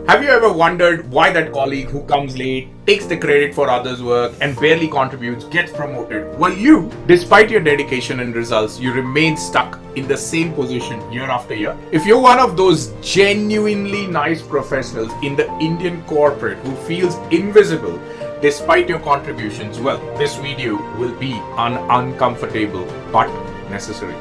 Have you ever wondered why that colleague who comes late, takes the credit for others' work, and barely contributes gets promoted, while you, despite your dedication and results, you remain stuck in the same position year after year? If you're one of those genuinely nice professionals in the Indian corporate who feels invisible despite your contributions, well, this video will be uncomfortable but necessary.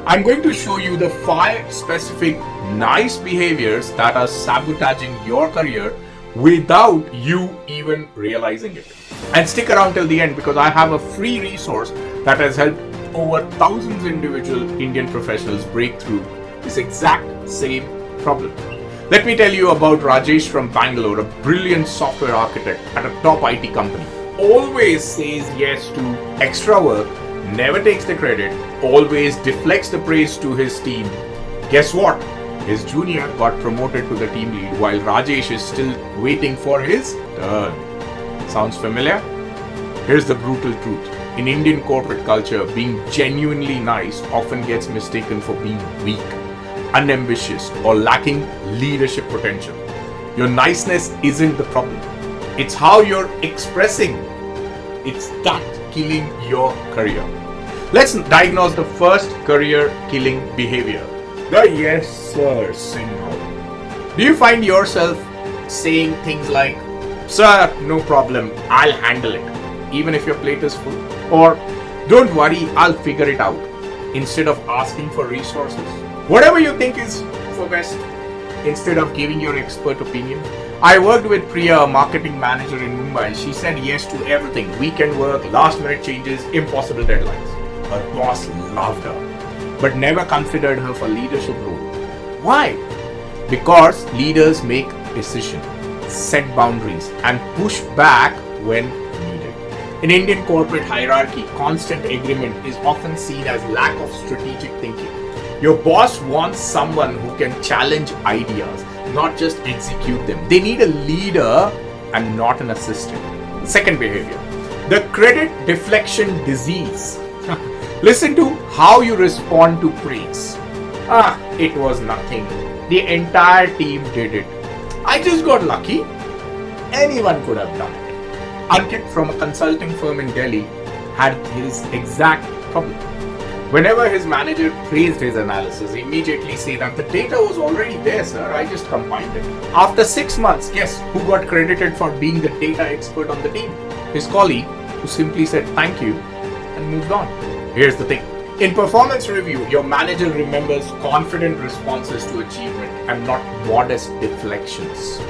I'm going to show you the 5 specific nice behaviors that are sabotaging your career without you even realizing it. And stick around till the end because I have a free resource that has helped over thousands of individual Indian professionals break through this exact same problem. Let me tell you about Rajesh from Bangalore, a brilliant software architect at a top IT company. Always says yes to extra work, never takes the credit, always deflects the praise to his team. Guess what? His junior got promoted to the team lead while Rajesh is still waiting for his turn. Sounds familiar? Here's the brutal truth. In Indian corporate culture, being genuinely nice often gets mistaken for being weak, unambitious, or lacking leadership potential. Your niceness isn't the problem. It's how you're expressing. It's that killing your career. Let's diagnose the first career killing behavior, the yes sir syndrome. Do you find yourself saying things like, "Sir, no problem, I'll handle it," even if your plate is full? Or, "Don't worry, I'll figure it out," instead of asking for resources? Whatever you think is for best, instead of giving your expert opinion. I worked with Priya, a marketing manager in Mumbai. She said yes to everything: weekend work, last minute changes, impossible deadlines. Her boss loved her, but never considered her for leadership role. Why? Because leaders make decisions, set boundaries, and push back when needed. In Indian corporate hierarchy, constant agreement is often seen as lack of strategic thinking. Your boss wants someone who can challenge ideas, not just execute them. They need a leader and not an assistant. Second behavior, the credit deflection disease. Listen to how you respond to praise. It was nothing. The entire team did it. I just got lucky. Anyone could have done it. Ankit from a consulting firm in Delhi had his exact problem. Whenever his manager praised his analysis, he immediately said that the data was already there, sir. I just combined it. After 6 months, guess who got credited for being the data expert on the team? His colleague, who simply said thank you and moved on. Here's the thing. In performance review, your manager remembers confident responses to achievement and not modest deflections.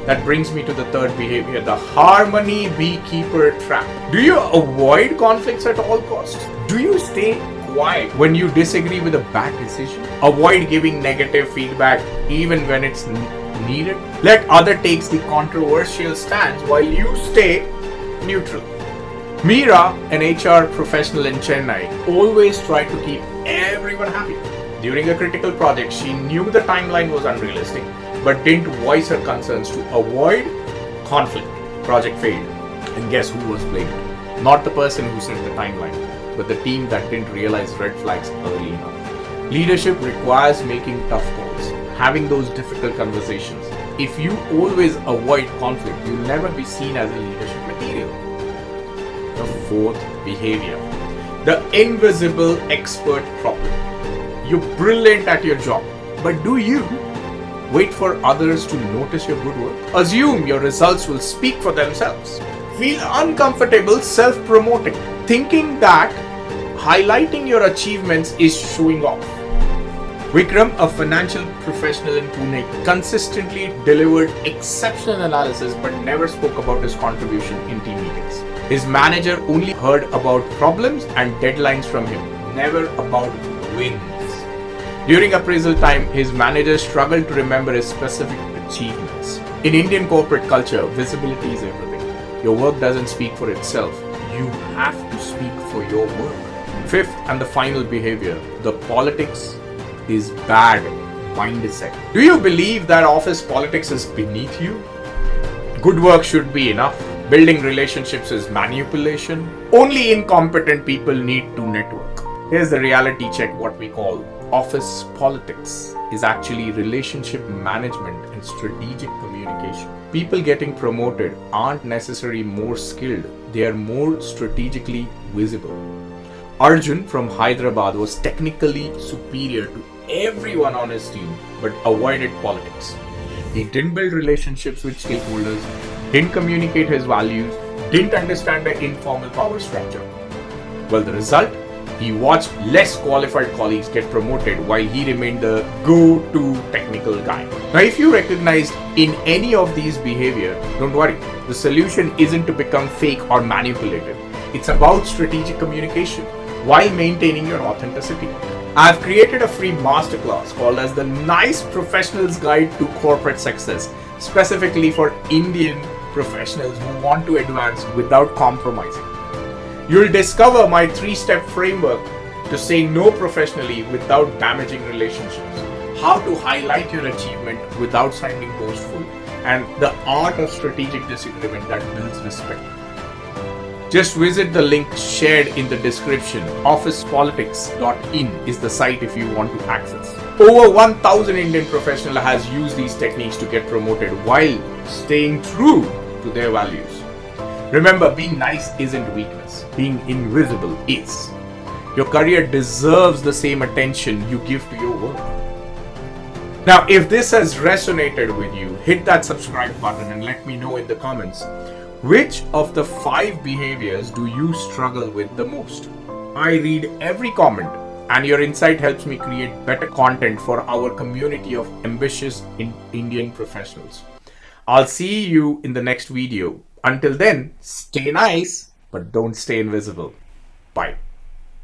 That brings me to the third behavior, the harmony beekeeper trap. Do you avoid conflicts at all costs? Do you stay quiet when you disagree with a bad decision? Avoid giving negative feedback even when it's needed? Let other takes the controversial stance while you stay neutral. Meera, an HR professional in Chennai, always tried to keep everyone happy. During a critical project, she knew the timeline was unrealistic, but didn't voice her concerns to avoid conflict. Project failed. And guess who was blamed? Not the person who set the timeline, but the team that didn't realize red flags early enough. Leadership requires making tough calls, having those difficult conversations. If you always avoid conflict, you'll never be seen as a leadership material. The fourth behavior, the invisible expert problem. You're brilliant at your job, but do you wait for others to notice your good work? Assume your results will speak for themselves. Feel uncomfortable self-promoting, thinking that highlighting your achievements is showing off. Vikram, a financial professional in Pune, consistently delivered exceptional analysis but never spoke about his contribution in team meetings. His manager only heard about problems and deadlines from him, never about wins. During appraisal time, his manager struggled to remember his specific achievements. In Indian corporate culture, visibility is everything. Your work doesn't speak for itself. You have to speak for your work. Fifth and the final behavior, the politics is bad mindset. Do you believe that office politics is beneath you? Good work should be enough. Building relationships is manipulation. Only incompetent people need to network. Here's the reality check, what we call office politics is actually relationship management and strategic communication. People getting promoted aren't necessarily more skilled, they are more strategically visible. Arjun from Hyderabad was technically superior to everyone on his team but avoided politics. He didn't build relationships with stakeholders, didn't communicate his values, didn't understand the informal power structure. Well, the result? He watched less qualified colleagues get promoted while he remained the go-to technical guy. Now, if you recognize in any of these behavior, don't worry. The solution isn't to become fake or manipulative. It's about strategic communication while maintaining your authenticity. I've created a free masterclass called as the Nice Professional's Guide to Corporate Success, specifically for Indian professionals who want to advance without compromising. You'll discover my 3-step framework to say no professionally without damaging relationships, how to highlight your achievement without sounding boastful, and the art of strategic disagreement that builds respect. Just visit the link shared in the description. Officepolitics.in is the site if you want to access. Over 1,000 Indian professionals has used these techniques to get promoted while staying true to their values. Remember, being nice isn't weakness. Being invisible is. Your career deserves the same attention you give to your work. Now, if this has resonated with you, hit that subscribe button and let me know in the comments. Which of the 5 behaviors do you struggle with the most? I read every comment, and your insight helps me create better content for our community of ambitious Indian professionals. I'll see you in the next video. Until then, stay nice, but don't stay invisible. Bye.